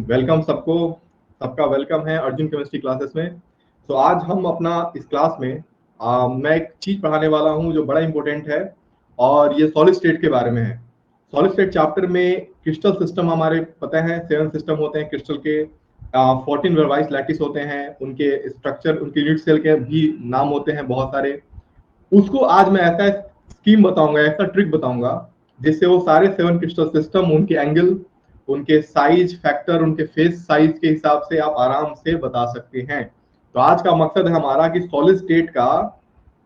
Welcome सबको, सबका welcome है अर्जुन केमिस्ट्री क्लासेस में। तो आज हम अपना इस क्लास में मैं एक चीज पढ़ाने वाला हूं जो बड़ा इंपॉर्टेंट है और ये सॉलिड स्टेट के बारे में है। सॉलिड स्टेट चैप्टर में क्रिस्टल सिस्टम हमारे पता है 7 सिस्टम होते हैं क्रिस्टल के। 14 वेरवाइस लैटिस होते हैं, उनके स्ट्रक्चर, उनके यूनिट सेल के भी नाम होते हैं बहुत सारे। उसको आज मैं ऐसा स्कीम बताऊंगा, ऐसा ट्रिक बताऊंगा जिससे वो सारे 7 क्रिस्टल सिस्टम, उनके एंगल, उनके साइज फैक्टर, उनके फेस साइज के हिसाब से आप आराम से बता सकते हैं। तो आज का मकसद है हमारा कि सॉलिड स्टेट का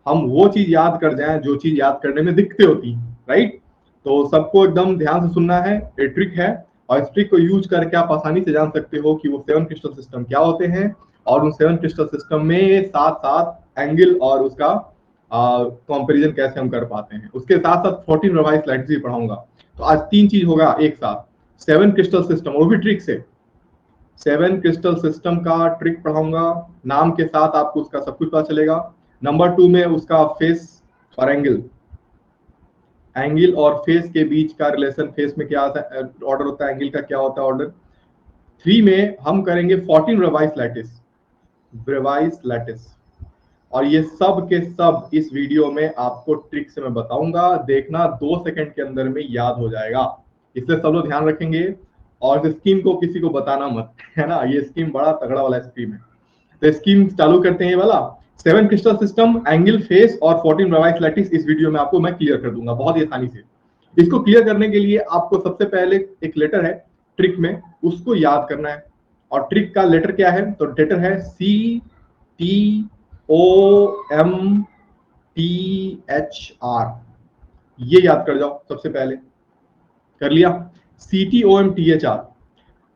हम वो चीज याद कर जाएं जो चीज याद करने में दिक्कतें होती, राइट। तो सबको एकदम ध्यान से सुनना है, ये ट्रिक है और इस ट्रिक को यूज करके आप आसानी से जान सकते हो कि वो 7 क्रिस्टल सिस्टम क्या होते हैं और उन 7 क्रिस्टल सिस्टम में साथ साथ एंगल और उसका कंपैरिजन कैसे हम कर पाते हैं। उसके साथ साथ 14 रिवाइज लाइट्स भी पढ़ाऊंगा। तो आज 3 चीज होगा एक साथ, 7 क्रिस्टल सिस्टम, वो भी ट्रिक से। 7 क्रिस्टल सिस्टम का ट्रिक पढ़ाऊंगा, नाम के साथ आपको उसका सब कुछ पता चलेगा। नंबर 2 में उसका फेस और एंगल, एंगल और फेस के बीच का रिलेशन, फेस में क्या ऑर्डर होता है, एंगल का क्या होता है ऑर्डर। 3 में हम करेंगे 14 रिवाइज लैटिस, रिवाइज लैटिस। और ये सब के सब इस वीडियो में आपको ट्रिक से मैं बताऊंगा, देखना 2 सेकंड के अंदर में याद हो जाएगा। इसलिए सब लोग ध्यान रखेंगे और इस स्कीम को किसी को बताना मत, है ना। ये स्कीम बड़ा तगड़ा वाला स्कीम है। तो स्कीम चालू करते हैं। ये वाला 7 क्रिस्टल सिस्टम, एंगल, फेस और 14 रिवाइज लैटिस इस वीडियो में आपको मैं क्लियर कर दूंगा बहुत ही आसानी से। इसको क्लियर करने के लिए आपको सबसे पहले एक लेटर है ट्रिक में, उसको याद करना है। और ट्रिक का लेटर क्या है, तो लेटर है CTOMTHR। ये याद कर जाओ सबसे पहले। कर लिया? CTOMTHR।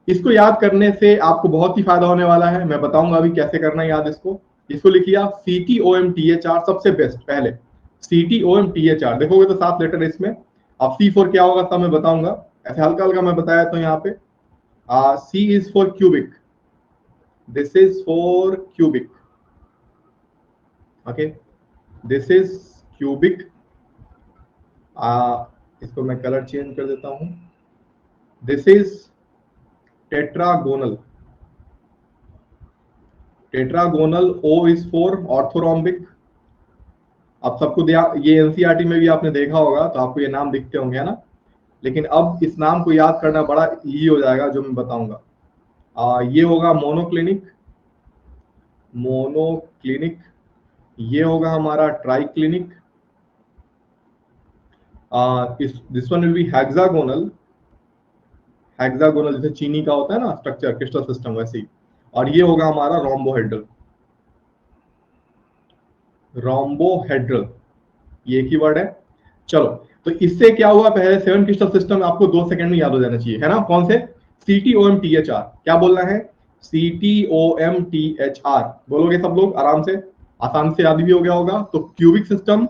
इसको याद करने से आपको बहुत ही फायदा होने वाला है, मैं बताऊंगा अभी कैसे करना है याद इसको। इसको लिखिए CTOMTHR, सबसे बेस्ट पहले CTOMTHR। देखोगे तो 7 लेटर है इसमें। अब C4 क्या होगा सब मैं बताऊंगा, ऐसे हल्का हल्का मैं बताया तो यहाँ पे C is for cubic, this is for cubic, okay, this is cubic. इसको मैं कलर चेंज कर देता हूं। This is tetragonal, tetragonal. O is for orthorhombic. अब सबको ये एनसीईआरटी में भी आपने देखा होगा तो आपको ये नाम दिखते होंगे, है ना। लेकिन अब इस नाम को याद करना बड़ा इजी हो जाएगा जो मैं बताऊंगा। ये होगा मोनोक्लिनिक, मोनोक्लिनिक। ये होगा हमारा triclinic. This one will be hexagonal, hexagonal जैसे चीनी का होता है ना स्ट्रक्चर क्रिस्टल सिस्टम वैसे ही। और ये होगा हमारा रोम्बोहेड्रल, रोम्बोहेड्रल, ये एक ही वर्ड है। चलो, तो इससे क्या हुआ, पहले 7 क्रिस्टल सिस्टम आपको 2 सेकंड में याद हो जाना चाहिए, है ना। कौन से? CTOMTHR। क्या बोलना है? CTOMTHR बोलोगे सब लोग आराम से, आसान से याद भी हो गया होगा। तो cubic system,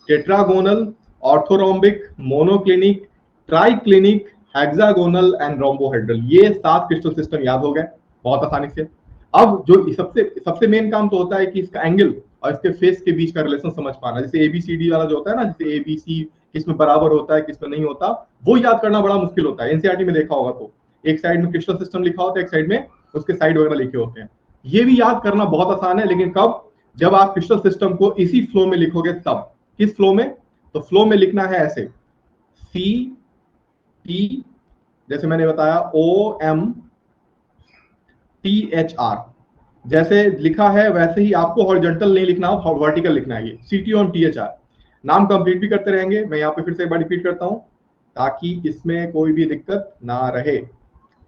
tetragonal, orthorhombic, monoclinic, triclinic, hexagonal and rhombohedral, ये 7 क्रिस्टल सिस्टम याद हो गए बहुत आसानी से। अब जो सबसे सबसे मेन काम तो होता है कि इसका एंगल और इसके फेस के बीच का रिलेशन समझ पाना। जैसे ABCD वाला जो होता है ना, जैसे ABC किसमें बराबर होता है किसमें नहीं होता, वो याद करना बड़ा मुश्किल होता है। एनसीईआरटी में देखा होगा तो एक साइड में क्रिस्टल सिस्टम लिखा होता है, एक साइड में उसके साइड वगैरह लिखे होते हैं। ये भी याद करना बहुत आसान है, लेकिन कब? जब आप क्रिस्टल सिस्टम को इसी फ्लो में लिखोगे तब। किस फ्लो में? तो फ्लो में लिखना है ऐसे, CT, जैसे मैंने बताया OMTHR, जैसे लिखा है वैसे ही आपको हॉरिजॉन्टल नहीं लिखना, वर्टिकल लिखना है। ये CTOMTHR नाम कंप्लीट भी करते रहेंगे। मैं यहाँ पे फिर से एक बार रिपीट करता हूँ ताकि इसमें कोई भी दिक्कत ना रहे।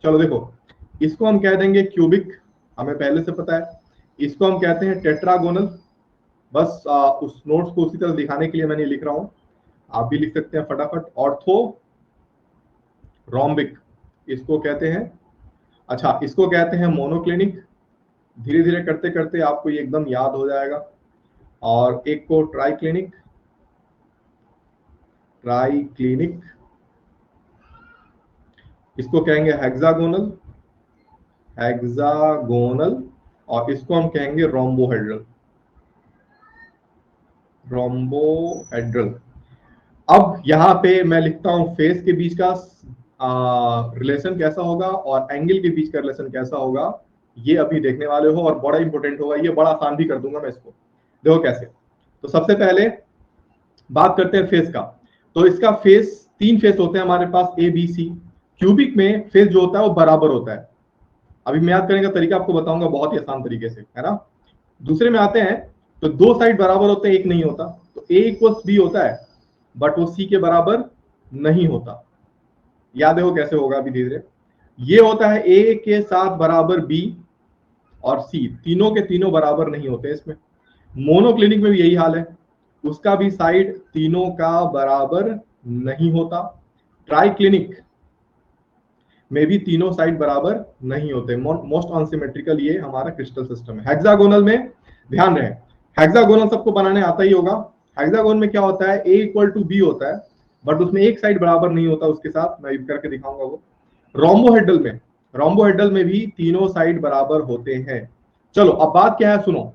चलो देखो, इसको हम कह देंगे क्यूबिक, हमें पहले से पता है। इसको हम कहते हैं टेट्रागोनल, बस उस नोट्स को उसी तरह दिखाने के लिए मैंने लिख रहा हूं, आप भी लिख सकते हैं फटाफट। ऑर्थो रोम्बिक इसको कहते हैं। अच्छा, इसको कहते हैं मोनोक्लिनिक। धीरे धीरे करते करते आपको ये एकदम याद हो जाएगा। और एक को ट्राइक्लिनिक, ट्राइक्लिनिक, इसको कहेंगे हेक्सागोनल, हेक्सागोनल, और इसको हम कहेंगे रोम्बोहेड्रल, रोम्बोहेड्रल। अब यहाँ पे मैं लिखता हूं फेस के बीच का रिलेशन कैसा होगा और एंगल के बीच का रिलेशन कैसा होगा, ये अभी देखने वाले हो, और बड़ा इंपॉर्टेंट होगा ये, बड़ा आसान भी कर दूंगा मैं इसको। देखो कैसे। तो सबसे पहले बात करते हैं फेस का। तो इसका फेस, 3 फेस होते हैं हमारे पास, ए बी सी। क्यूबिक में फेस जो होता है वो बराबर होता है। अभी मैं याद करने का तरीका आपको बताऊंगा बहुत ही आसान तरीके से, है ना। दूसरे में आते हैं, तो 2 साइड बराबर होते हैं, एक नहीं होता। तो ए इक्वल्स बी होता है, बट वो सी के बराबर नहीं होता। याद है वो कैसे होगा अभी धीरे धीरे। ये होता है ए के साथ बराबर बी और सी, तीनों के तीनों बराबर नहीं होते इसमें। मोनोक्लिनिक में भी यही हाल है, उसका भी साइड तीनों का बराबर नहीं होता। ट्राई क्लिनिक में भी तीनों साइड बराबर नहीं होते। मोस्ट अनसिमेट्रिकल ये हमारा क्रिस्टल सिस्टम है। हेक्सागोनल में ध्यान रहे, हेक्सागोनल सबको बनाने आता ही होगा। हेक्सागोन में क्या होता है, ए इक्वल टू बी होता है, बट उसमें एक साइड बराबर नहीं होता उसके साथ, मैं करके दिखाऊंगा वो। रोम्बोहेड्रल में भी तीनों साइड बराबर होते हैं। चलो अब बात क्या है, सुनो।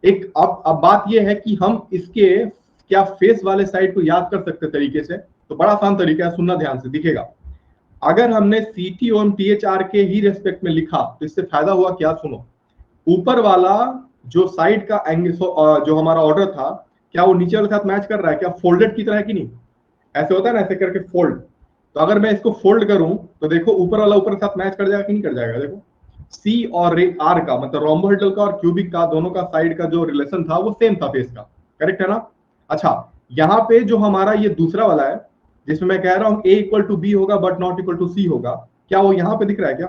एक अब बात यह है कि हम इसके क्या फेस वाले साइड को याद कर सकते तरीके से। तो बड़ा आसान तरीका है, सुनना ध्यान से, दिखेगा। अगर हमने सीटी और टीएचआर के ही रेस्पेक्ट में लिखा तो इससे फायदा हुआ क्या, सुनो। ऊपर वाला जो साइड का एंगल, जो हमारा ऑर्डर था, क्या वो नीचे वाले साथ मैच कर रहा है, क्या फोल्डेड की तरह है कि नहीं। ऐसे होता है ना, ऐसे करके फोल्ड। तो अगर मैं इसको फोल्ड करूं तो देखो ऊपर वाला ऊपर के साथ मैच कर जाएगा कि नहीं कर जाएगा। देखो सी और आर का, मतलब रोम्बोहेड्रल का और क्यूबिक का, दोनों का साइड का जो रिलेशन था वो सेम था फेस का। करेक्ट है ना। अच्छा, यहाँ पे जो हमारा ये दूसरा वाला है, जिसमें मैं कह रहा हूं ए इक्वल टू बी होगा बट नॉट इक्वल टू सी होगा, क्या वो यहां पे दिख रहा है क्या।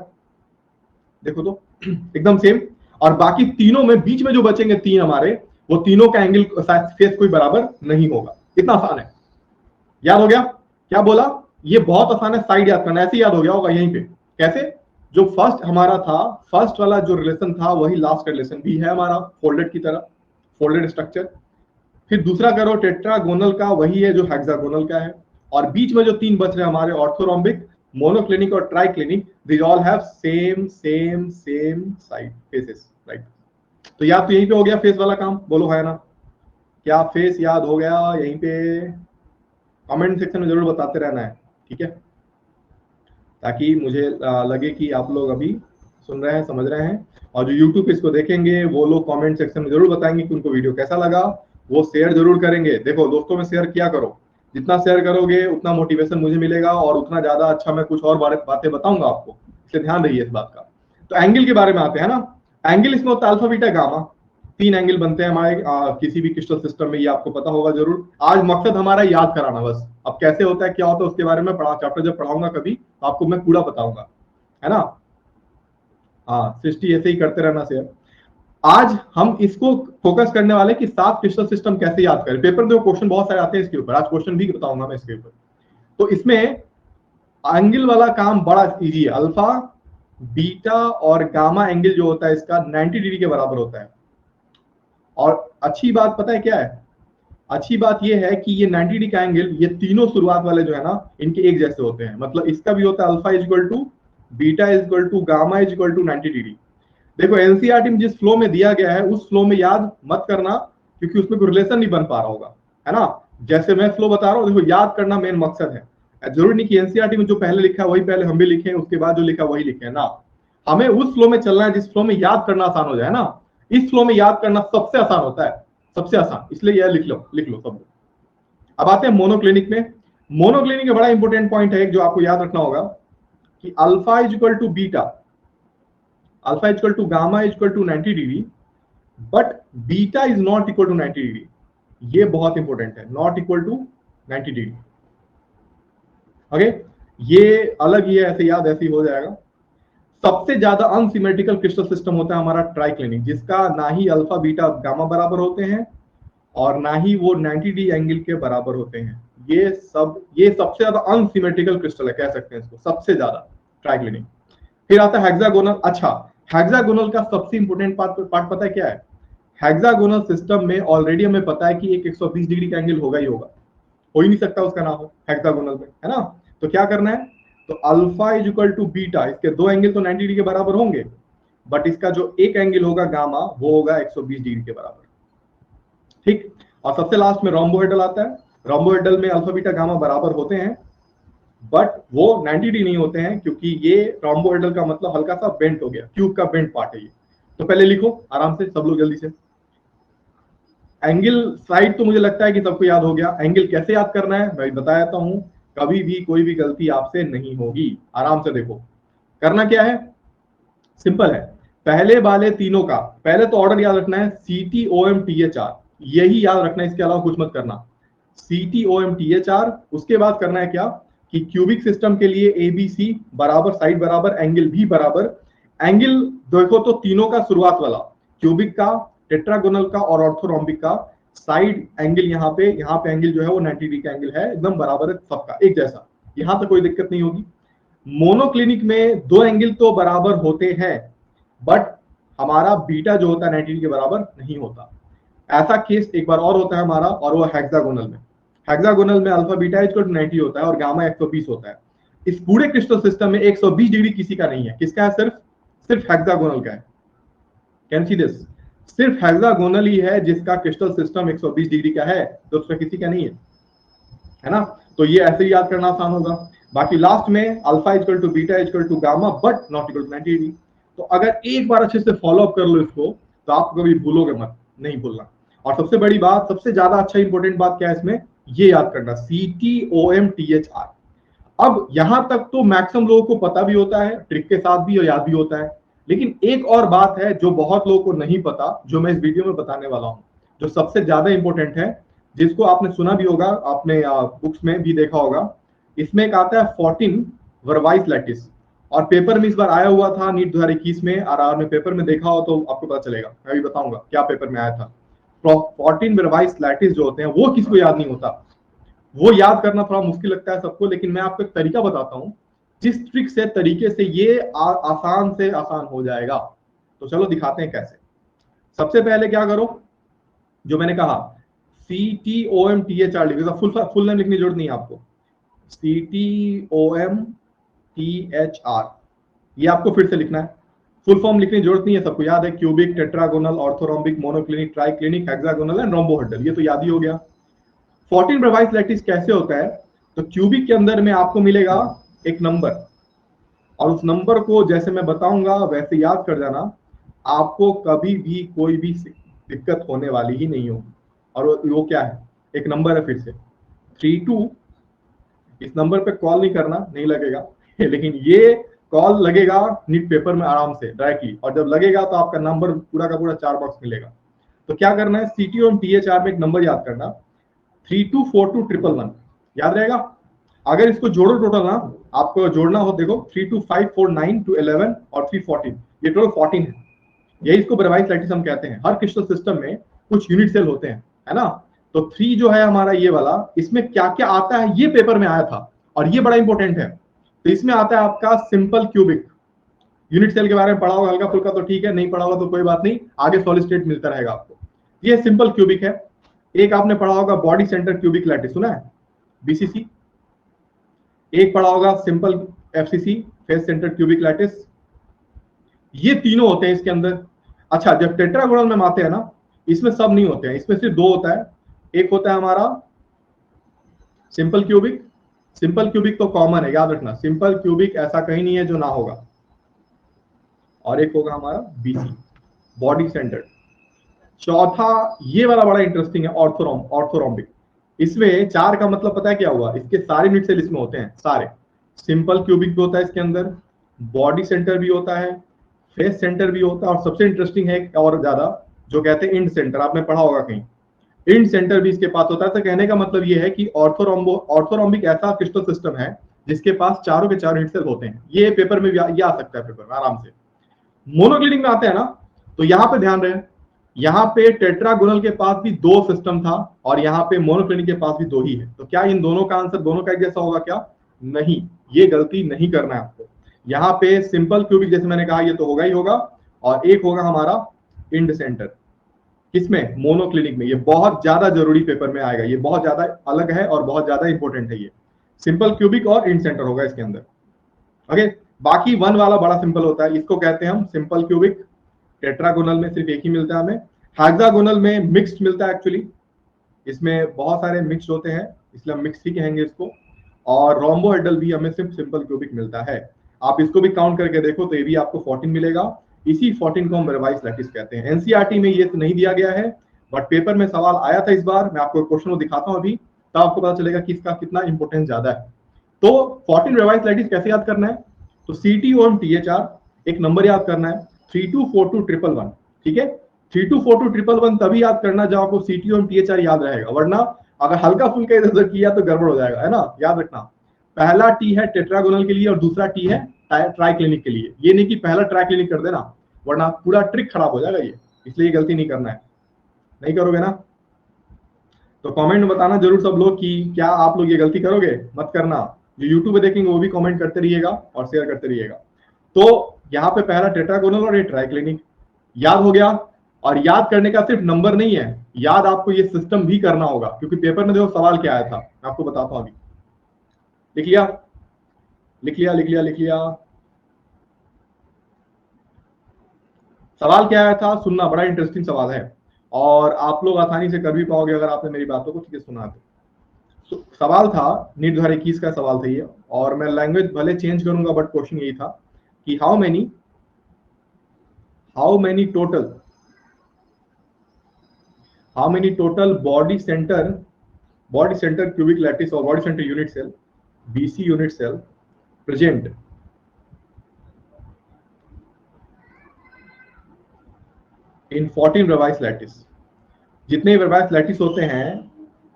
देखो तो एकदम सेम। और बाकी तीनों में बीच में जो बचेंगे 3 हमारे, वो तीनों का एंगल फेस कोई बराबर नहीं होगा। इतना आसान है, याद हो गया। क्या बोला, ये बहुत आसान है, साइड याद करना, ऐसे याद हो गया होगा यहीं पे। कैसे, जो फर्स्ट हमारा था, फर्स्ट वाला जो रिलेशन था वही लास्ट का रिलेशन भी है हमारा, फोल्डेड की तरह, फोल्डेड स्ट्रक्चर। फिर दूसरा करो टेट्रागोनल का, वही है जो हेक्सागोनल का है। और बीच में जो 3 बच रहे हमारे, ऑर्थोरोम्बिक, मोनोक्लिनिक और triclinic, this all have same same same side faces, right. तो याद तो यहीं पे हो गया फेस वाला काम, बोलो है ना। क्या फेस याद हो गया यहीं पे, कमेंट सेक्शन में जरूर बताते रहना है, ठीक है, ताकि मुझे लगे कि आप लोग अभी सुन रहे हैं, समझ रहे हैं। और जो यूट्यूब पे इसको देखेंगे वो लोग कमेंट सेक्शन में जरूर बताएंगे कि उनको वीडियो कैसा लगा। वो शेयर जरूर करेंगे, देखो दोस्तों में शेयर किया करो, जितना शेयर करोगे उतना मोटिवेशन मुझे मिलेगा और उतना ज्यादा अच्छा मैं कुछ और बातें बताऊंगा आपको, इसलिए ध्यान रहिए इस बात का। तो एंगल के बारे में आते हैं ना। एंगल इसमें होता है अल्फा बीटा गामा, 3 एंगल बनते हैं हमारे किसी भी क्रिस्टल सिस्टम में, ये आपको पता होगा जरूर। आज मकसद हमारा याद कराना बस। अब कैसे होता है क्या होता है उसके बारे में पढ़ा, चैप्टर जब पढ़ाऊंगा कभी तो आपको मैं पूरा बताऊंगा, है ना। हाँ, सृष्टि ऐसे ही करते रहना शेयर। आज हम इसको फोकस करने वाले कि 7 क्रिस्टल सिस्टम कैसे याद करें। पेपर में क्वेश्चन बहुत सारे आते हैं इसके ऊपर, आज क्वेश्चन भी बताऊंगा मैं इसके ऊपर। तो इसमें एंगल वाला काम बड़ा इजी है। अल्फा बीटा और गामा एंगल जो होता है इसका 90 डिग्री के बराबर होता है। और अच्छी बात पता है क्या है, अच्छी बात यह है कि ये 90 डिग्री का एंगल, ये तीनों शुरुआत वाले जो है ना, इनके एक जैसे होते हैं। मतलब इसका भी होता है alpha is equal to beta is equal to gamma is equal to 90 degree. देखो एनसीईआरटी में जिस फ्लो में दिया गया है उस फ्लो में याद मत करना, क्योंकि उसमें कोई रिलेशन नहीं बन पा रहा होगा, है ना। जैसे मैं फ्लो बता रहा हूँ, देखो याद करना मेन मकसद है। जरूरी नहीं कि एनसीईआरटी में जो पहले लिखा है वही पहले हम भी लिखे, उसके बाद जो लिखा वही लिखे ना। हमें उस फ्लो में चलना है जिस फ्लो में याद करना आसान हो जाए ना। इस फ्लो में याद करना सबसे आसान होता है, सबसे आसान, इसलिए यह लिख लो सब। अब आते हैं मोनोक्लिनिक में। मोनोक्लिनिक में बड़ा इंपॉर्टेंट पॉइंट है एक जो आपको याद रखना होगा, कि alpha is equal to beta, alpha is equal to gamma is equal to 90 degree, but beta is not equal to 90 degree. ये बहुत इंपॉर्टेंट है, not equal to 90 degree. Okay, ये अलग ही है, ऐसे याद ऐसे ही हो जाएगा। सबसे ज्यादा अनसिमेट्रिकल क्रिस्टल सिस्टम होता है हमारा ट्राइक्लिनिक, जिसका ना ही अल्फा बीटा गामा बराबर होते हैं और ना ही वो 90 डिग्री एंगल के बराबर होते हैं। ये सबसे ज्यादा अनसिमेट्रिकल क्रिस्टल है, कह सकते हैं इसको सबसे ज्यादा, ट्राइक्लिनिक। फिर आता है हेक्सागोनल। अच्छा, हेक्सागोनल का सबसे इंपॉर्टेंट पार्ट पता है क्या है। हेक्सागोनल सिस्टम में ऑलरेडी हमें पता है कि एक 120 डिग्री का एंगल होगा ही होगा, हो ही नहीं सकता उसका ना हो हेक्सागोनल में, है ना। तो क्या करना है, तो alpha is equal to beta, इसके 2 एंगल तो 90 डिग्री के बराबर होंगे, बट इसका जो एक एंगल होगा गामा वो होगा 120 डिग्री के बराबर, ठीक। और सबसे लास्ट में रोम्बोहेड्रल आता है। रोम्बोहेड्रल में अल्फा बीटा गामा बराबर होते हैं, बट वो 90 नहीं होते हैं, क्योंकि ये रोम्बोहेड्रल का मतलब हल्का सा बेंट हो गया, क्यूब का बेंट पार्ट है ये। तो पहले लिखो आराम से सब लोग जल्दी से। एंगल साइड तो मुझे लगता है कि सबको याद हो गया। एंगल कैसे याद करना है मैं बता देता हूं, कभी भी कोई भी गलती आपसे नहीं होगी। आराम से देखो, करना क्या है, सिंपल है। पहले वाले तीनों का पहले तो ऑर्डर याद रखना है, CTOMTHR, यही याद रखना है, इसके अलावा कुछ मत करना। CTOMTHR, उसके बाद करना है क्या कि क्यूबिक सिस्टम के लिए ABC बराबर, साइड बराबर, एंगल भी बराबर। एंगल देखो तो तीनों का शुरुआत वाला, क्यूबिक का, टेट्रागोनल का और ऑर्थोरोम्बिक का साइड एंगल, यहाँ पे एंगल जो है वो 90 डिग्री का एंगल है, एकदम बराबर है सबका एक जैसा, यहां तक कोई दिक्कत नहीं होगी। मोनोक्लिनिक में दो एंगल तो बराबर होते हैं, बट हमारा बीटा जो होता है 90 के बराबर नहीं होता। ऐसा केस एक बार और होता है हमारा, और वो हेक्सागोनल में। हेक्सागोनल में अल्फा बीटा इक्वल टू 90 होता है और गामा 120 होता है। इस पूरे क्रिस्टल सिस्टम में 120 डिग्री किसी का नहीं है। किसका है? सिर्फ सिर्फ हेक्सागोनल का है। Can see this? सिर्फ हेक्सागोनल ही है जिसका क्रिस्टल सिस्टम 120 डिग्री का है, दूसरा किसी का नहीं है ना। तो ये ऐसे ही याद करना आसान होगा। बाकी लास्ट में alpha equal to beta equal to gamma but not equal to 90 degree. तो अगर एक बार अच्छे से फॉलो अप कर लो इसको, तो आप कभी भूलोगे मत, नहीं भूलना। और सबसे बड़ी बात, सबसे ज्यादा अच्छा इंपॉर्टेंट बात क्या है इसमें, ये याद करना, CTOMTHR। अब यहां तक तो मैक्सिमम लोगों को पता भी होता है, ट्रिक के साथ भी और याद भी होता है। लेकिन एक और बात है जो बहुत लोगों को नहीं पता, जो मैं इस वीडियो में बताने वाला हूं, जो सबसे ज्यादा इंपॉर्टेंट है, जिसको आपने सुना भी होगा, आपने बुक्स में भी देखा होगा। इसमें एक आता है 14 वर्वाइस लैटिस, और पेपर में इस बार आया हुआ था नीट 2021 में, और आपने पेपर में देखा हो तो आपको पता चलेगा, मैं भी बताऊंगा क्या पेपर में आया था। 14 वर्वाइस लैटिस जो होते हैं वो किसको याद नहीं होता, वो याद करना थोड़ा मुश्किल लगता है सबको, लेकिन मैं आपको एक तरीका बताता हूं, जिस ट्रिक से, तरीके से ये आसान से आसान हो जाएगा। तो चलो दिखाते हैं कैसे। सबसे पहले क्या करो, जो मैंने कहा, CTOMTHR लिखेगा, फुल नेम लिखने की जरूरत नहीं है आपको। CTOMTHR, ये आपको फिर से लिखना है, फुल फॉर्म लिखने की जरूरत नहीं है, सबको याद है, cubic, tetragonal, orthorhombic, monoclinic, triclinic, hexagonal and rhombohedral, ये तो याद ही हो गया। 14 ब्रेवाइस लैटिस कैसे होता है, तो क्यूबिक के अंदर में आपको मिलेगा एक नंबर, और उस नंबर को जैसे मैं बताऊंगा वैसे याद कर जाना, आपको कभी भी कोई भी दिक्कत होने वाली ही नहीं होगी। और वो क्या है, एक नंबर है फिर से 32। इस नंबर पे कॉल नहीं करना, नहीं लगेगा लेकिन ये कॉल लगेगा नीट पेपर में आराम से डायरेक्टली, और जब लगेगा तो आपका नंबर पूरा का पूरा 4 बॉक्स मिलेगा। तो क्या करना है, CTOMTHR में एक नंबर याद करना, 324211, याद रहेगा। अगर इसको जोड़ो टोटल ना, आपको जोड़ना हो, देखो 32549 और 314, ये टोटल 14 है। यही इसको ब्रेवाइस लैटिस हम कहते हैं। हर क्रिस्टल सिस्टम में कुछ यूनिट सेल होते हैं, है ना। तो 3 जो है हमारा ये वाला, इसमें क्या क्या आता है ये पेपर में आया था, और ये बड़ा इंपॉर्टेंट है। तो इसमें आता है आपका सिंपल क्यूबिक, यूनिट सेल के बारे में पढ़ा होगा हल्का फुल्का, तो ठीक है, नहीं पढ़ा होगा तो कोई बात नहीं, आगे सॉलिड स्टेट मिलता रहेगा आपको। ये सिंपल क्यूबिक है। एक आपने पढ़ा होगा बॉडी सेंटर क्यूबिक लैटिस, सुना है, BCC। एक पढ़ा होगा simple FCC, face centre cubic lattice. ये तीनों होते हैं इसके अंदर। अच्छा, जब टेट्रागोनल में आते हैं ना, इसमें सब नहीं होते हैं, इसमें सिर्फ 2 होता है। एक होता है हमारा सिंपल क्यूबिक, सिंपल क्यूबिक तो कॉमन है, याद रखना, सिंपल क्यूबिक ऐसा कहीं नहीं है जो ना होगा। और एक होगा हमारा BC, बॉडी सेंटर्ड। चौथा ये वाला बड़ा इंटरेस्टिंग है, ऑर्थोरोम्बिक। इसमें 4 का मतलब पता है क्या हुआ, इसके सारे यूनिट सेल इसमें होते हैं सारे। सिंपल क्यूबिक भी होता है इसके अंदर, बॉडी सेंटर भी होता है, फेस सेंटर भी होता है, और सबसे इंटरेस्टिंग है और ज्यादा, जो कहते हैं इंड सेंटर, आपने पढ़ा होगा कहीं, इंड सेंटर भी इसके पास होता है। तो कहने का मतलब ये है कि ऑर्थोरोम्बिक ऐसा क्रिस्टल सिस्टम है जिसके पास चारों के चार यूनिट सेल होते हैं। ये पेपर में भी ये आ सकता है, पेपर में आराम से। मोनोक्लिनिक में आते हैं ना, तो यहाँ पे ध्यान रहे, यहाँ पे टेट्रागोनल के पास भी 2 सिस्टम था, और यहाँ पे मोनोक्लिनिक के पास भी 2 ही है। तो क्या इन दोनों का आंसर दोनों का एक जैसा होगा क्या? नहीं, ये गलती नहीं करना है आपको। यहाँ पे सिंपल क्यूबिक जैसे मैंने कहा ये तो होगा ही होगा, और एक होगा हमारा इंड सेंटर, किसमें? मोनोक्लिनिक में। ये बहुत ज्यादा जरूरी पेपर में आएगा, ये बहुत ज्यादा अलग है और बहुत ज्यादा इंपॉर्टेंट है। ये सिंपल क्यूबिक और इंड सेंटर होगा इसके अंदर। ओके, बाकी 1 वाला बड़ा सिंपल होता है, इसको कहते हैं हम सिंपल क्यूबिक। टेट्रागोनल में सिर्फ एक ही मिलता है हमें, हेक्सागोनल में मिक्स्ड मिलता है एक्चुअली, इसमें बहुत सारे मिक्स्ड होते हैं, इसलिए हम मिक्स ही कहेंगे इसको। और रोम्बोहेड्रल भी हमें सिर्फ सिंपल क्यूबिक मिलता है। आप इसको भी काउंट करके देखो तो ये भी आपको 14 मिलेगा। इसी 14 को हम वेरवाइज लैटिस कहते हैं। एनसीईआरटी में ये तो नहीं दिया गया है, बट पेपर में सवाल आया था इस बार। मैं आपको क्वेश्चन दिखाता हूं अभी, तब आपको पता चलेगा कि इसका कितना इंपोर्टेंस ज्यादा है। तो 14 वेरवाइज लैटिस कैसे याद करना है? तो CTOM THR एक नंबर याद करना है 324211, ठीक है। 324211 तभी याद करना जब आपको CTOM THR याद रहेगा, वरना अगर हल्का फुल्का इधर उधर किया तो गड़बड़ हो जाएगा, है ना। याद रखना, पहला टी है टेट्रागोनल के लिए और दूसरा टी है ट्राइक्लिनिक के लिए। ये नहीं कि पहला ट्राइक्लिनिक कर देना, वरना पूरा ट्रिक खराब हो जाएगा ये, इसलिए गलती नहीं करना है। नहीं करोगे ना? तो कमेंट में बताना जरूर सब लोग कि क्या आप लोग ये गलती करोगे। मत करना। जो यूट्यूब पे देखेंगे वो भी कमेंट करते रहिएगा और शेयर करते रहिएगा। तो यहाँ पे पहला टेट्रागोनल और ये ट्राइक्लिनिक याद हो गया। और याद करने का सिर्फ नंबर नहीं है, याद आपको ये सिस्टम भी करना होगा, क्योंकि पेपर में देखो सवाल क्या आया था, मैं आपको बताता हूं अभी। लिख लिया लिख लिया लिख लिया लिख लिया। सवाल क्या आया था सुनना, बड़ा इंटरेस्टिंग सवाल है और आप लोग आसानी से कर भी पाओगे अगर आपने मेरी बातों को ठीक से सुना तो। सवाल था नीट 2021 का सवाल था ये, और मैं लैंग्वेज भले चेंज करूंगा बट क्वेश्चन यही था कि how many total body centre cubic lattice और body centre unit cell BC unit cell present in 14 Bravais lattice. जितने वेरवाइज लैटिस होते हैं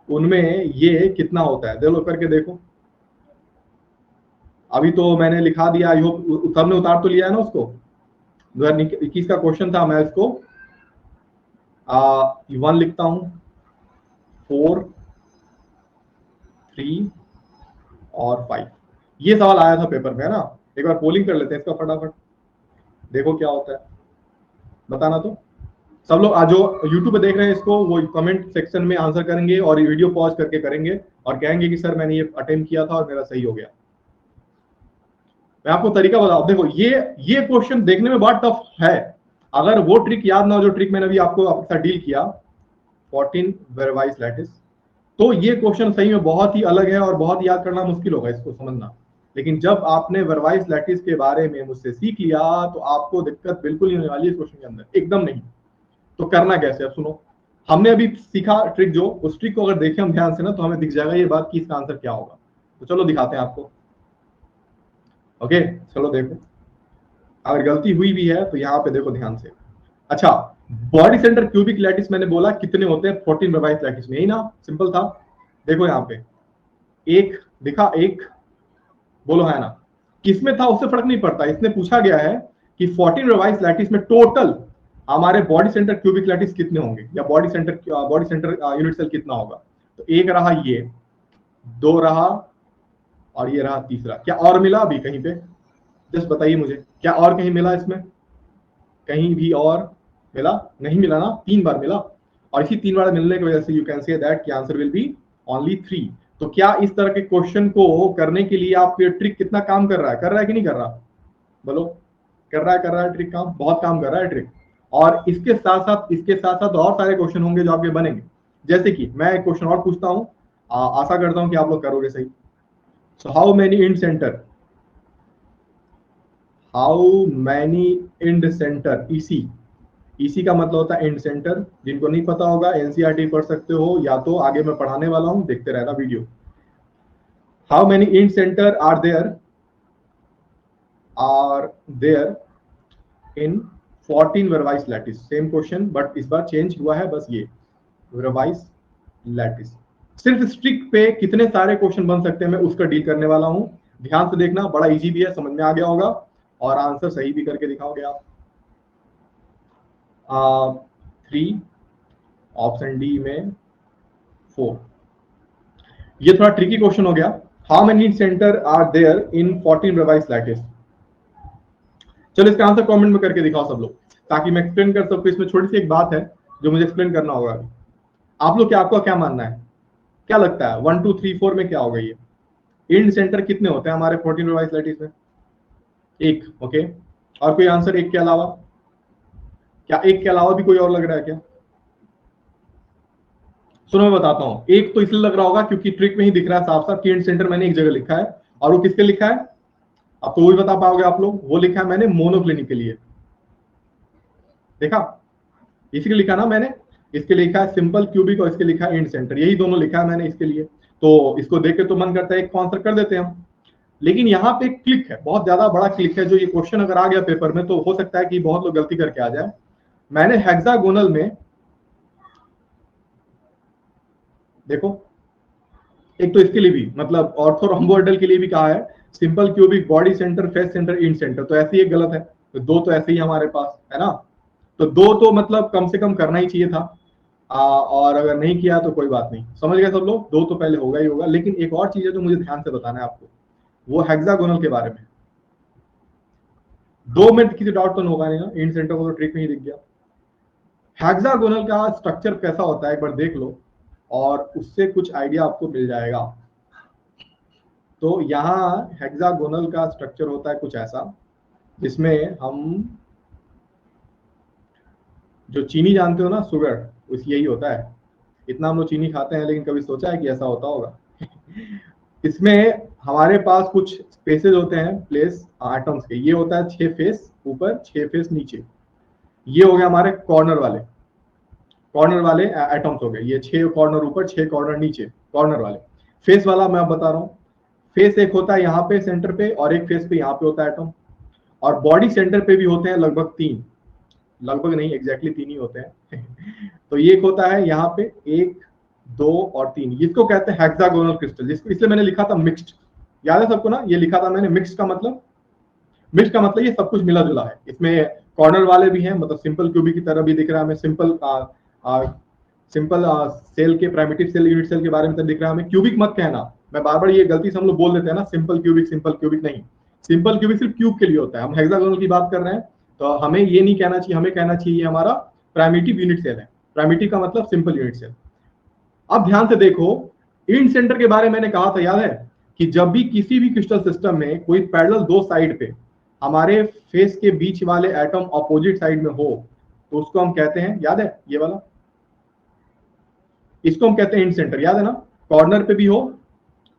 उनमें ये कितना होता है, देखो करके देखो। अभी तो मैंने लिखा दिया, आई होप सबने उतार तो लिया है ना उसको। 2021 का क्वेश्चन था, मैं इसको 1 लिखता हूं, 4, 3 और 5। ये सवाल आया था पेपर में, है ना। एक बार पोलिंग कर लेते हैं इसका फटाफट, देखो क्या होता है, बताना तो। सब लोग आज जो यूट्यूब पे देख रहे हैं इसको, वो कमेंट सेक्शन में आंसर करेंगे और वीडियो पॉज करके करेंगे और कहेंगे कि सर मैंने ये अटेम्प्ट किया था और मेरा सही हो गया। मैं आपको तरीका बताऊं, देखो ये क्वेश्चन देखने में बहुत टफ है। अगर वो ट्रिक याद ना हो जो ट्रिक मैंने अभी आपको आपके साथ डील किया, 14 वेरवाइज लैटिस, तो ये क्वेश्चन सही में बहुत ही अलग है और बहुत याद करना मुश्किल होगा इसको समझना। लेकिन जब आपने वेरवाइज लैटिस के बारे में मुझसे सीख लिया तो आपको दिक्कत बिल्कुल नहीं होने वाली है इस क्वेश्चन के अंदर, एकदम नहीं। तो करना कैसे, अब सुनो। हमने अभी सीखा ट्रिक, जो उस ट्रिक को अगर देखें हम ध्यान से ना तो हमें दिख जाएगा ये बात कि इसका आंसर क्या होगा। तो चलो दिखाते हैं आपको। ओके चलो देखो, अगर गलती हुई भी है तो यहाँ पे देखो ध्यान से। अच्छा, बॉडी सेंटर क्यूबिक लैटिस मैंने बोला कितने होते हैं 14 वेरवाइज लैटिस में, यही ना, सिंपल था। देखो यहाँ पे एक दिखा, एक बोलो है ना। किसमें था उससे फर्क नहीं पड़ता, इसमें पूछा गया है कि 14 वेरवाइज लैटिस में टोटल हमारे बॉडी सेंटर क्यूबिक लैटिस कितने होंगे, या बॉडी सेंटर यूनिट सेल कितना होगा। तो एक रहा ये, दो रहा, और ये रहा तीसरा। क्या और मिला अभी कहीं पे? जस्ट बताइए मुझे, क्या और कहीं मिला इसमें? कहीं भी और मिला? नहीं मिला ना, 3 बार मिला। और इसी 3 बार मिलने की वजह से यू कैन से दैट कि आंसर विल बी ओनली 3। तो क्या इस तरह के क्वेश्चन को करने के लिए आप ये ट्रिक कितना काम कर रहा है कि नहीं कर रहा? बोलो, कर रहा है ट्रिक काम, बहुत काम कर रहा है ट्रिक। और इसके साथ साथ और सारे क्वेश्चन होंगे जो आपके बनेंगे। जैसे कि मैं एक क्वेश्चन और पूछता हूं, आशा करता हूं कि आप लोग करोगे सही। So how many end centre EC का मतलब होता है इंड सेंटर। जिनको नहीं पता होगा एनसीईआरटी पढ़ सकते हो, या तो आगे मैं पढ़ाने वाला हूं, देखते रहना video. How many end centre are there in 14 Bravais lattice. Same question but इस बार चेंज हुआ है बस ये वेरवाइज लैटिस। सिर्फ स्ट्रिक पे कितने सारे क्वेश्चन बन सकते हैं मैं उसका डील करने वाला हूं। ध्यान से देखना, बड़ा इजी भी है, समझ में आ गया होगा और आंसर सही भी करके दिखाओगे आप। 3, ऑप्शन डी में 4। ये थोड़ा ट्रिकी क्वेश्चन हो गया। How many centre are there in 14 Bravais lattice. चलो इसका आंसर कमेंट में करके दिखाओ सब लोग, ताकि मैं एक्सप्लेन कर सकूं। इसमें छोटी सी एक बात है जो मुझे एक्सप्लेन करना होगा। आप लोग आपका क्या मानना है, क्या लगता है 1 2 3 4 में क्या होगा? ये इंड सेंटर कितने होते हैं हमारे 14 वेरवाइज लैटिस में? एक, ओके। और कोई आंसर एक के अलावा? क्या एक के अलावा भी कोई और लग रहा है क्या? सुनो मैं बताता हूँ। एक तो इसलिए लग रहा होगा क्योंकि ट्रिक में ही दिख रहा है साफ साफ कि इंड सेंटर मैंने एक जगह लिखा है, और वो किसके लिखा है अब तो वो भी बता पाओगे आप लोग। वो लिखा है मैंने मोनोक्लिनिक के लिए, देखा, इसी के लिखा ना मैंने। इसके लिखा है सिंपल क्यूबिक और इसके लिखा है इंड सेंटर, यही दोनों लिखा है मैंने इसके लिए। तो इसको देख के तो मन करता है एक आंसर कर देते हैं हम, लेकिन यहाँ पे एक क्लिक है, बहुत ज्यादा बड़ा क्लिक है, जो ये क्वेश्चन अगर आ गया पेपर में तो हो सकता है कि बहुत लोग गलती करके आ जाए। मैंने हेक्सागोनल में देखो, एक तो इसके लिए भी मतलब ऑर्थोरोम्बोइडल के लिए भी कहा है simple cubic body centre face centre end centre, तो ऐसे ही एक गलत है, तो दो तो ऐसे ही हमारे पास है ना। तो दो तो मतलब कम से कम करना ही चाहिए था। और अगर नहीं किया तो कोई बात नहीं, समझ गए सब लोग, दो तो पहले होगा ही होगा। लेकिन एक और चीज है जो मुझे ध्यान से बताना है आपको, वो हेक्सागोनल के बारे में। 2 मिनट किसी डाउट तो होगा नहीं ना, इंड सेंटर को तो ट्रिक में ही दिख गया। हेक्सागोनल का स्ट्रक्चर कैसा होता है एक बार देख लो, और उससे कुछ आइडिया आपको मिल जाएगा। तो यहाँ हेक्सागोनल का स्ट्रक्चर होता है कुछ ऐसा, जिसमें हम जो चीनी जानते हो ना, शुगर, उस यही होता है। इतना हम लोग चीनी खाते हैं, लेकिन कभी सोचा है कि ऐसा होता होगा? इसमें हमारे पास कुछ स्पेसेस होते हैं, प्लेस एटम्स के, ये होता है 6 फेस ऊपर 6 फेस नीचे। ये हो गया हमारे कॉर्नर वाले एटम्स हो गए, ये 6 कॉर्नर ऊपर 6 कॉर्नर नीचे, कॉर्नर वाले। फेस वाला मैं अब बता रहा हूँ, फेस एक होता है यहाँ पे सेंटर पे, और एक फेस पे यहाँ पे होता है एटम। और बॉडी सेंटर पे भी होते हैं लगभग 3, लगभग नहीं एग्जैक्टली 3 ही होते हैं। तो ये एक होता है यहाँ पे 1 2 और 3, इसको कहते हैं हेक्सागोनल क्रिस्टल, जिसको इसलिए मैंने लिखा था मिक्स्ड। याद है सबको ना, ये लिखा था मैंने मिक्स्ड का मतलब, मिक्स्ड का मतलब ये सब कुछ मिला जुला है। इसमें कॉर्नर वाले भी हैं, मतलब सिंपल क्यूबिक की तरह भी दिख रहा है हमें, सिंपल सेल के प्राइमिटिव सेल यूनिट सेल के बारे में तो दिख रहा है हमें। क्यूबिक मत कहना, मैं बार बार ये गलती से हम लोग बोल देते हैं ना, सिंपल क्यूबिक नहीं। सिंपल क्यूबिक सिर्फ क्यूब के लिए होता है, हम हेक्सागोनल की बात कर रहे हैं। तो हमें ये नहीं कहना चाहिए, हमें कहना चाहिए हमारा प्राइमिटिव यूनिट सेल है। प्राइमिटिव का मतलब सिंपल यूनिट सेल। अब ध्यान से देखो, इंड सेंटर के बारे में मैंने कहा था, याद है कि जब भी किसी भी क्रिस्टल सिस्टम में कोई पैरेलल 2 साइड पे हमारे फेस के बीच वाले एटम अपोजिट साइड में हो, तो उसको हम कहते हैं, याद है ये वाला, इसको हम कहते हैं इंड सेंटर, याद है ना। कॉर्नर पे भी हो,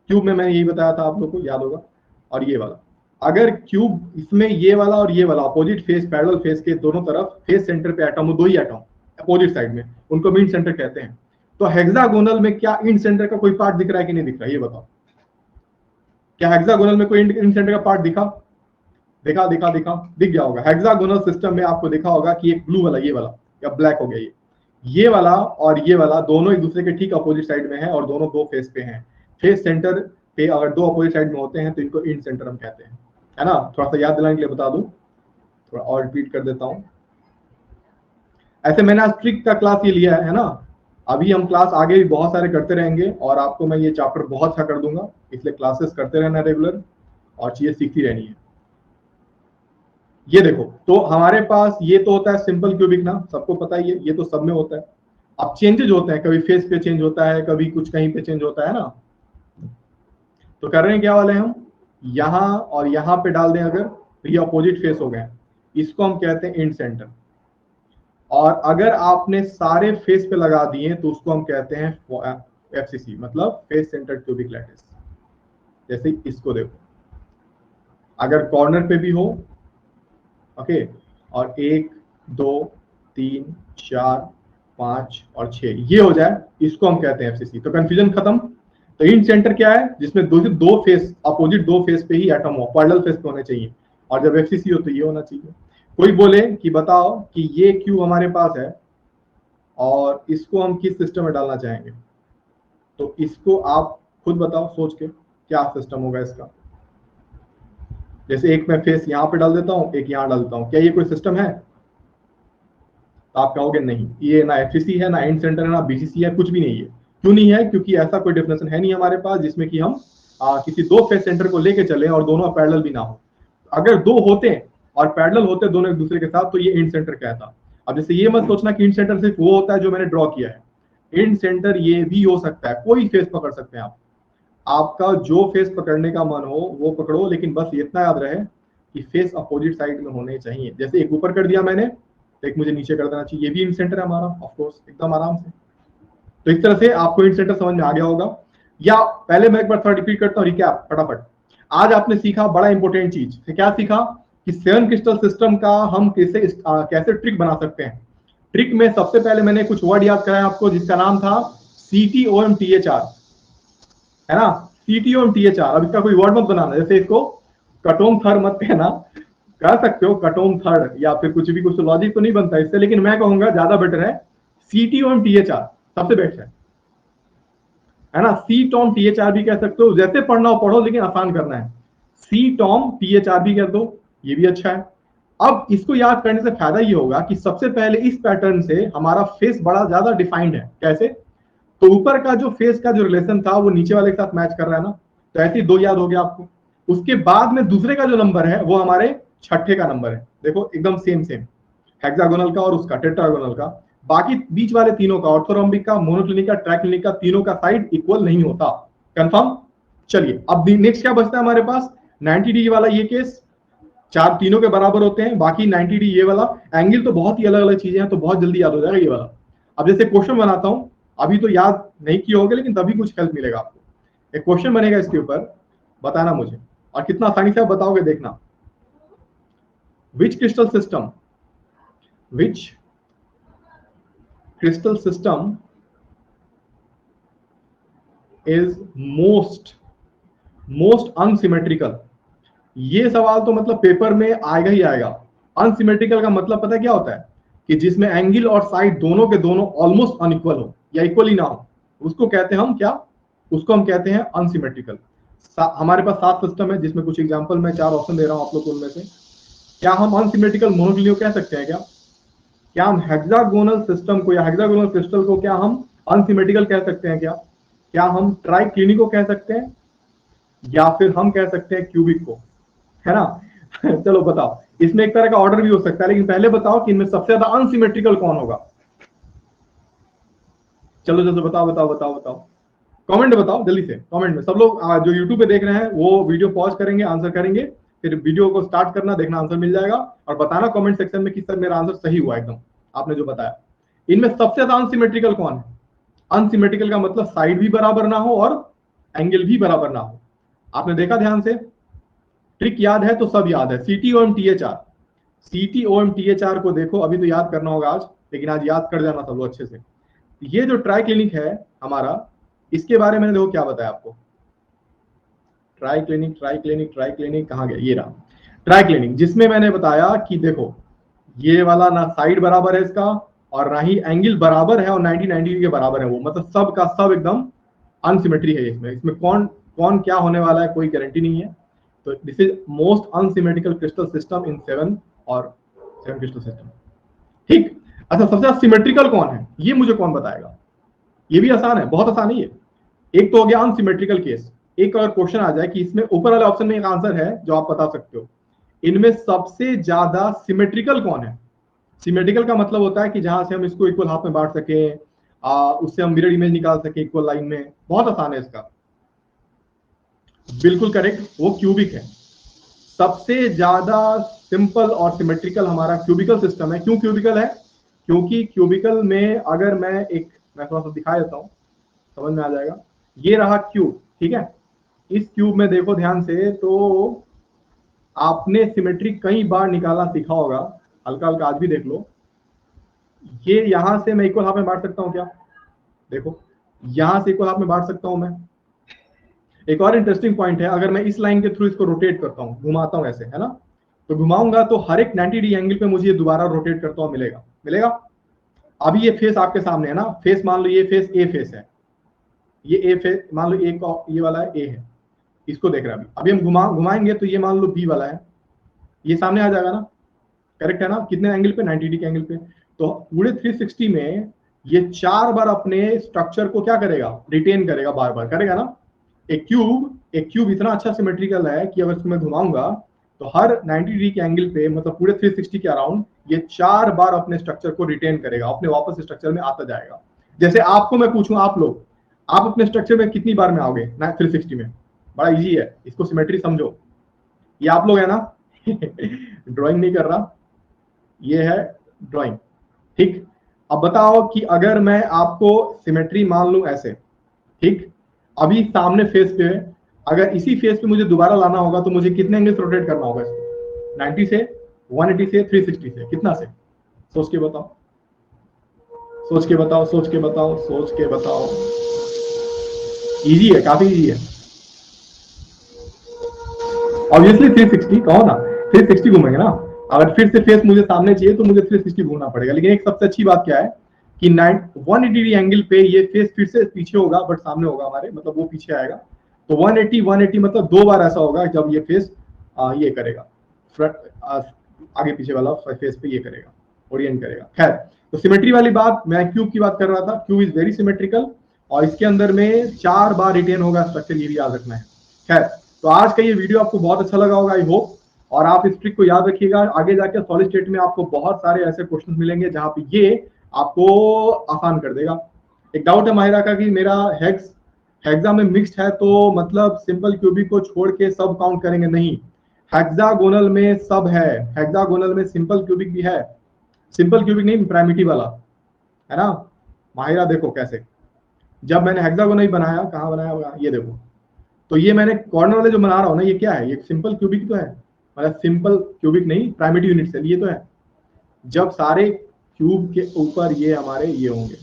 क्यूब में मैंने यही बताया था आप लोग को, याद होगा। और ये वाला, अगर क्यूब इसमें ये वाला और ये वाला अपोजिट फेस पैरेलल फेस के दोनों तरफ फेस सेंटर पे एटम हो, 2 ही एटम अपोजिट साइड में, उनको इंड सेंटर कहते हैं। तो हेक्सागोनल में क्या इंड सेंटर का कोई पार्ट दिख रहा है कि नहीं दिख रहा है, ये बताओ। क्या हेक्सागोनल में कोई इंड सेंटर का पार्ट दिखा? दिख गया होगा। हेक्सागोनल सिस्टम में आपको दिखा होगा कि एक ब्लू वाला, ये वाला या ब्लैक हो गया, ये वाला और ये वाला दोनों एक दूसरे के ठीक अपोजिट साइड में है, और दोनों 2 फेस पे हैं। फेस सेंटर पे अगर 2 अपोजिट साइड में होते हैं तो इनको इंड सेंटर हम कहते हैं, है ना। थोड़ा सा याद दिलाने के लिए बता दूं, थोड़ा और रिपीट कर देता हूं। ऐसे मैंने आज ट्रिक का क्लास ये लिया है ना, अभी हम क्लास आगे भी बहुत सारे करते रहेंगे, और आपको मैं ये चैप्टर बहुत अच्छा कर दूंगा, इसलिए क्लासेस करते रहना रेगुलर, और चीजें सीखती रहनी है। ये देखो, तो हमारे पास ये तो होता है सिंपल क्यूबिक ना, सबको पता ही है, ये तो सब में होता है। अब चेंजेस होते हैं, कभी फेस पे चेंज होता है, कभी कुछ कहीं पे चेंज होता है ना। तो कर रहे हैं क्या वाले हम, यहां और यहां पे डाल दें अगर, तो ये अपोजिट फेस हो गए, इसको हम कहते हैं इंड सेंटर। और अगर आपने सारे फेस पे लगा दिए तो उसको हम कहते हैं एफसीसी, मतलब फेस सेंटर क्यूबिक लैटिस। जैसे इसको देखो, अगर कॉर्नर पे भी हो, ओके, और 1 2 3 4 5 और 6 ये हो जाए, इसको हम कहते हैं एफसीसी। तो कंफ्यूजन खत्म। तो इंड सेंटर क्या है, जिसमें दो फेस अपोजिट 2 फेस पे ही एटम हो, पैरेलल फेस पे होने चाहिए, और जब एफसीसी हो तो ये होना चाहिए। कोई बोले कि बताओ कि ये क्यू हमारे पास है और इसको हम किस सिस्टम में डालना चाहेंगे, तो इसको आप खुद बताओ सोच के क्या सिस्टम होगा इसका। जैसे एक मैं फेस यहाँ पे डाल देता हूँ, एक यहाँ डाल देता हूँ, क्या ये कोई सिस्टम है? तो आप कहोगे नहीं, ये ना एफसीसी है, ना इंड सेंटर है, ना बीसीसी है, कुछ भी नहीं है। क्यों नहीं है? क्योंकि ऐसा कोई डेफिनेशन है नहीं हमारे पास जिसमें कि हम किसी 2 फेस सेंटर को लेके चले और दोनों पैरेलल भी ना हो। अगर 2 होते और पैरेलल होते दोनों एक दूसरे के साथ, तो ये इंड सेंटर कहता। अब जैसे ये मत सोचना कि इंड सेंटर सिर्फ वो होता है जो मैंने ड्रॉ किया है। इंड सेंटर ये भी हो सकता है, कोई फेस पकड़ सकते हैं आप, आपका जो फेस पकड़ने का मन हो वो पकड़ो, लेकिन बस इतना याद रहे कि फेस अपोजिट साइड में होने चाहिए। जैसे एक ऊपर कर दिया मैंने, एक मुझे नीचे कर देना चाहिए, ये भी इंड सेंटर है हमारा, ऑफ कोर्स, एकदम आराम से। तो इस तरह से आपको हिंट सेंटर समझ में आ गया होगा। या पहले मैं एक बार थोड़ा रिपीट करता हूँ, रिकैप फटाफट। आज आपने सीखा बड़ा इंपॉर्टेंट चीज, क्या सीखा कि 7 क्रिस्टल सिस्टम का हम कैसे ट्रिक बना सकते हैं। ट्रिक में सबसे पहले मैंने कुछ वर्ड याद कराया आपको, जिसका नाम था CTOMTHR, है ना, CTOMTHR। अब इसका कोई वर्ड मत बनाना, जैसे इसको कटोम थर्ड मत कहना, कह सकते हो कटोम थर्ड या फिर कुछ भी, कुछ लॉजिक तो नहीं बनता इससे, लेकिन मैं कहूंगा ज्यादा बेटर है CTOMTHR, सबसे बेस्ट है ना। CTOMTHR भी कह सकते हो, जैसे पढ़ना हो पढ़ो, लेकिन आसान करना है। CTOMTHR भी कह दो, ये भी अच्छा है। अब इसको याद करने से फायदा ये होगा कि सबसे पहले इस पैटर्न से हमारा फेस बड़ा ज्यादा डिफाइंड है। कैसे? तो ऊपर का जो फेस का जो रिलेशन था वो नीचे वाले के साथ मैच कर रहा है ना, तो ऐसे ही 2 याद हो गया आपको। उसके बाद में दूसरे का जो नंबर है वो हमारे छठे का नंबर है, देखो एकदम सेम सेम, हेक्सागोनल का और उसका टेट्रागोनल का। बाकी बीच वाले तीनों का, ऑर्थोरोम्बिक का, मोनोक्लिनिक का, ट्राइक्लिनिक का, तीनों का साइड इक्वल नहीं होता। कंफर्म? चलिए अब नेक्स्ट क्या बचता है हमारे पास, 90 डिग्री वाला ये केस, चार तीनों के बराबर होते हैं, बाकी 90 डिग्री ये वाला। एंगल तो बहुत ही अलग अलग चीजें हैं, तो बहुत जल्दी याद हो जाएगा ये वाला। अब जैसे क्वेश्चन बनाता हूं, अभी तो याद नहीं किए होगे, लेकिन तभी कुछ हेल्प मिलेगा आपको। एक क्वेश्चन बनेगा इसके ऊपर, बताना मुझे, और कितना आसानी से आप बताओगे देखना। Which crystal system, which crystal system is most unsymmetrical. ये सवाल तो मतलब पेपर में आएगा ही आएगा। अनसिमेट्रिकल का मतलब पता है क्या होता है, कि जिसमें एंगल और साइड दोनों के दोनों ऑलमोस्ट अनइक्वल हो या इक्वल ही ना हो, उसको कहते हैं हम क्या, उसको हम कहते हैं अनसिमेट्रिकल। हमारे पास 7 सिस्टम है, जिसमें कुछ एग्जांपल मैं 4 ऑप्शन दे रहा हूं आप लोग को, उनमें से क्या हम अनसिमेट्रिकल मोनोक्लिनियो कह सकते हैं? क्या हम हेक्सागोनल सिस्टम को या हेक्सागोनल क्रिस्टल को क्या हम अनसिमेट्रिकल कह सकते हैं? क्या हम ट्राइक्लिनिको कह सकते हैं, या फिर हम कह सकते हैं क्यूबिक को, है ना? चलो बताओ, इसमें एक तरह का ऑर्डर भी हो सकता है, लेकिन पहले बताओ कि इनमें सबसे ज्यादा अनसिमेट्रिकल कौन होगा। चलो जल्दी बताओ बताओ बताओ बताओ, कमेंट में बताओ जल्दी से, कमेंट में। सब लोग जो यूट्यूब पे देख रहे हैं वो वीडियो पॉज करेंगे, आंसर करेंगे, फिर वीडियो को स्टार्ट करना, देखना आंसर मिल जाएगा, और बताना कमेंट सेक्शन में कि सर मेरा आंसर सही हुआ एकदम, आपने जो बताया। इनमें सबसे ज्यादा अनसिमेट्रिकल कौन है? अनसिमेट्रिकल का मतलब साइड भी बराबर ना हो और एंगल भी बराबर ना हो। आपने देखा ध्यान से, ट्रिक याद है तो सब याद है। CTOMTHR, CTOMTHR को देखो, अभी तो याद करना होगा आज, लेकिन आज याद कर जाना सब लोग अच्छे से। ये जो ट्राई क्लिनिक है हमारा, इसके बारे में देखो क्या बताया आपको। Try clinic try clinic try clinic कहाँ गया, ये रहा ट्राई क्लिनिक, जिसमें मैंने बताया कि देखो ये वाला ना साइड बराबर है इसका, और ना ही एंगल बराबर है, और 90 के बराबर है वो, मतलब सब का सब एकदम अनसिमेट्री है इसमें। इसमें कौन कौन क्या होने वाला है कोई गारंटी नहीं है। तो this is most unsymmetrical crystal system in 7 crystal system. ठीक। अच्छा, सबसे ज्यादा सिमेट्रिकल कौन है, ये मुझे कौन बताएगा? ये भी आसान है, बहुत आसान है ये। एक तो हो गया अनसिमेट्रिकल केस। एक अगर क्वेश्चन आ जाए कि इसमें ऊपर वाले ऑप्शन में एक आंसर है जो आप बता सकते हो, इनमें सबसे ज्यादा सिमेट्रिकल कौन है? सिमेट्रिकल का मतलब होता है कि जहां से हम इसको इक्वल हाफ में बांट सके, उससे हम मिरर इमेज निकाल सके इक्वल लाइन में। बहुत आसान है इसका, बिल्कुल करेक्ट, वो क्यूबिक है। सबसे ज्यादा सिंपल और सिमेट्रिकल हमारा क्यूबिकल सिस्टम है। क्यों क्यूबिकल है? क्योंकि क्यूबिकल में अगर मैं थोड़ा सा दिखा देता हूं, समझ में आ जाएगा। ये रहा क्यूब, ठीक है। इस क्यूब में देखो ध्यान से, तो आपने सिमेट्री कई बार निकालना सीखा होगा, हल्का हल्का आज भी देख लो। ये यहां से मैं इक्वल हाफ में बांट सकता हूं क्या? देखो, यहां से इक्वल हाफ में बांट सकता हूं मैं। एक और इंटरेस्टिंग पॉइंट है, अगर मैं इस लाइन के थ्रू इसको रोटेट करता हूं, घुमाता हूं ऐसे, है ना, तो घुमाऊंगा तो हर एक 90 डिग्री एंगल पे मुझे ये दोबारा रोटेट करता हुआ मिलेगा मिलेगा। अभी ये फेस आपके सामने है ना, फेस मान लो ये फेस ए फेस है, ये ए फेस मान लो, ए का ये वाला है, ए है, इसको देख रहे हैं। अभी हम घुमाएंगे तो ये मान लो बी वाला है, ये सामने आ जाएगा ना, करेक्ट है ना? कितने एंगल पे? 90 डिग्री के एंगल पे। तो पूरे 360 में ये 4 बार अपने स्ट्रक्चर को क्या करेगा? रिटेन करेगा, बार बार करेगा ना। एक क्यूब इतना अच्छा सिमेट्रिकल है कि अगर इसको मैं घुमाऊंगा तो हर 90 डिग्री के एंगल पे, मतलब पूरे 360 के अराउंड, ये 4 बार अपने स्ट्रक्चर को रिटेन करेगा, अपने वापस स्ट्रक्चर में आता जाएगा। जैसे आपको मैं पूछूं, आप अपने स्ट्रक्चर में कितनी बार में आओगे 360 में? बड़ा इजी है, इसको सिमेट्री समझो। ये आप लोग है ना, ड्राइंग नहीं कर रहा, ये है ड्राइंग, ठीक। अब बताओ कि अगर मैं आपको सिमेट्री मान लूं ऐसे, ठीक, अभी सामने फेस पे है, अगर इसी फेस पे मुझे दोबारा लाना होगा तो मुझे कितने एंगल रोटेट करना होगा इसको? 90 से, 180 से, 360 से, कितना से? सोच के बताओ, सोच के बताओ, सोच के बताओ, सोच के बताओ। इजी है, काफी इजी है। ऑब्वियसली 360, कहो ना 360 घूमेंगे ना। अगर फिर से फेस मुझे सामने चाहिए तो मुझे 360 घूमना पड़ेगा। लेकिन एक सबसे अच्छी बात क्या है कि 180 डिग्री एंगल पे ये फेस फिर से पीछे होगा, बट सामने होगा हमारे, मतलब वो पीछे आएगा। तो 180 मतलब 2 बार ऐसा होगा जब ये फेस ये करेगा, फ्रंट आगे पीछे वाला फेस पे ये करेगा, ओरिएंट करेगा। खैर, तो सिमेट्री वाली बात, मैं क्यूब की बात कर रहा था। क्यूब इज वेरी सिमेट्रिकल और इसके अंदर में 4 बार रिटेन होगा स्ट्रक्चर, ये भी याद रखना है। खैर, तो आज का ये वीडियो आपको बहुत अच्छा लगा होगा, आई होप। और आप इस ट्रिक को याद रखिएगा, आगे जाके सॉलिड स्टेट में आपको बहुत सारे ऐसे क्वेश्चन मिलेंगे जहां पे ये आपको आसान कर देगा। एक डाउट है माहिरा का कि मेरा हेक्सा में मिक्स्ड है, तो मतलब सिंपल क्यूबिक को छोड़ के सब काउंट करेंगे? नहीं, हेक्सागोनल में सब है। हेक्सागोनल में सिंपल क्यूबिक भी है, सिंपल क्यूबिक नहीं, प्राइमिटिव वाला, है ना। माहिरा देखो कैसे, जब मैंने हेक्सागोनल बनाया, कहाँ बनाया, ये देखो। तो ये मैंने कॉर्नर वाले जो बना रहा हूं ना, ये क्या है? ये सिंपल क्यूबिक तो है, मतलब सिंपल क्यूबिक नहीं, प्राइमिटिव यूनिट सेल, ये तो है। जब सारे क्यूब के ऊपर ये हमारे ये होंगे।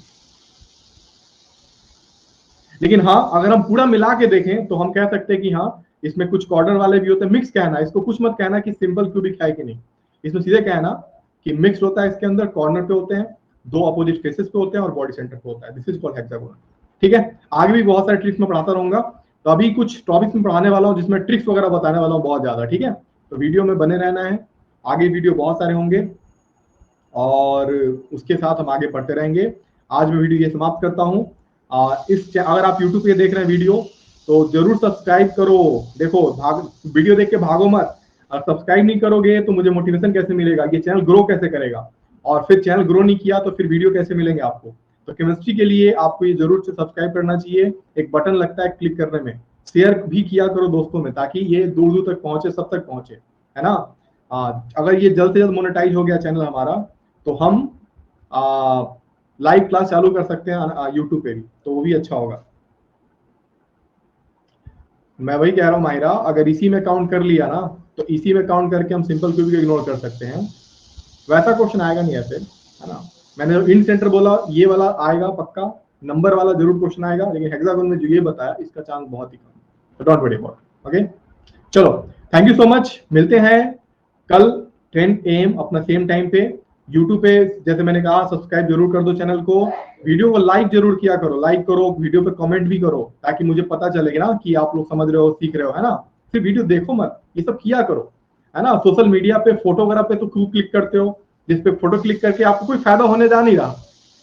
लेकिन हाँ, अगर हम पूरा मिला के देखें तो हम कह सकते हैं कि हाँ, इसमें कुछ कॉर्नर वाले भी होते हैं। मिक्स कहना, इसको कुछ मत कहना कि सिंपल क्यूबिक है कि नहीं, इसमें सीधे कहना कि मिक्स होता है। इसके अंदर कॉर्नर पे होते हैं, 2 अपोजिट फेसेस पे होते हैं और बॉडी सेंटर पे होता है। This is called hexagonal. ठीक है, आगे भी बहुत सारे ट्रिक्स में पढ़ाता रहूंगा। तो अभी कुछ टॉपिक्स में पढ़ाने वाला हूँ जिसमें ट्रिक्स वगैरह बताने वाला हूँ बहुत ज्यादा। ठीक है, तो वीडियो में बने रहना है, आगे वीडियो बहुत सारे होंगे और उसके साथ हम आगे बढ़ते रहेंगे। आज मैं वीडियो ये समाप्त करता हूँ। अगर आप YouTube पे देख रहे हैं वीडियो तो जरूर सब्सक्राइब करो। देखो, वीडियो देख के भागो मत। सब्सक्राइब नहीं करोगे तो मुझे मोटिवेशन कैसे मिलेगा, ये चैनल ग्रो कैसे करेगा? और फिर चैनल ग्रो नहीं किया तो फिर वीडियो कैसे मिलेंगे आपको? तो केमिस्ट्री के लिए आपको ये जरूर से सब्सक्राइब करना चाहिए। एक बटन लगता है क्लिक करने में, शेयर भी किया करो दोस्तों में, ताकि ये दूर दूर तक पहुंचे, सब तक पहुंचे, है ना। अगर ये जल्द से जल्द मोनेटाइज हो गया चैनल हमारा तो हम लाइव क्लास चालू कर सकते हैं यूट्यूब पे भी, तो वो भी अच्छा होगा। मैं वही कह रहा हूँ माहिरा, अगर इसी में काउंट कर लिया ना तो इसी में काउंट करके हम सिंपल क्यूबिक इग्नोर कर सकते हैं। वैसा क्वेश्चन आएगा नहीं ऐसे, है ना। मैंने जो इन सेंटर बोला ये वाला आएगा पक्का, नंबर वाला जरूर क्वेश्चन आएगा, लेकिन हेक्सागोन में जो ये बताया इसका चांस बहुत ही कम है। तो डोंट वरी अबाउट, ओके। चलो, थैंक यू सो मच, मिलते हैं कल 10 AM अपना सेम टाइम पे यूट्यूब पे। जैसे मैंने कहा, सब्सक्राइब जरूर कर दो चैनल को, वीडियो को लाइक जरूर किया करो, लाइक करो, वीडियो पे कमेंट भी करो, ताकि मुझे पता चलेगा ना कि आप लोग समझ रहे हो, सीख रहे हो, है ना। सिर्फ वीडियो देखो मत, ये सब किया करो, है ना। सोशल मीडिया पे फोटो वगैरह पे तो खूब क्लिक करते हो, जिसपे फोटो क्लिक करके आपको कोई फायदा होने जा नहीं रहा।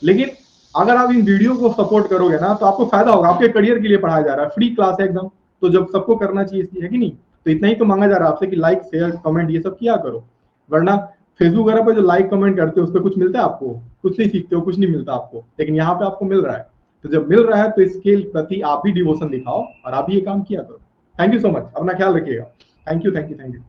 लेकिन अगर आप इन वीडियो को सपोर्ट करोगे ना तो आपको फायदा होगा, आपके करियर के लिए पढ़ाया जा रहा है, फ्री क्लास है एकदम। तो जब सबको करना चाहिए, इसलिए है कि नहीं। तो इतना ही तो मांगा जा रहा है आपसे कि लाइक शेयर कमेंट ये सब किया करो। वरना फेसबुक वगैरह पे जो लाइक कमेंट करते हो उस पर कुछ मिलता है आपको? कुछ नहीं सीखते हो, कुछ नहीं मिलता आपको। लेकिन यहाँ पे आपको मिल रहा है, तो जब मिल रहा है तो इसके प्रति आप भी डिवोशन दिखाओ और आप भी ये काम किया करो। थैंक यू सो मच, अपना ख्याल रखिएगा। Thank you, thank you, thank you.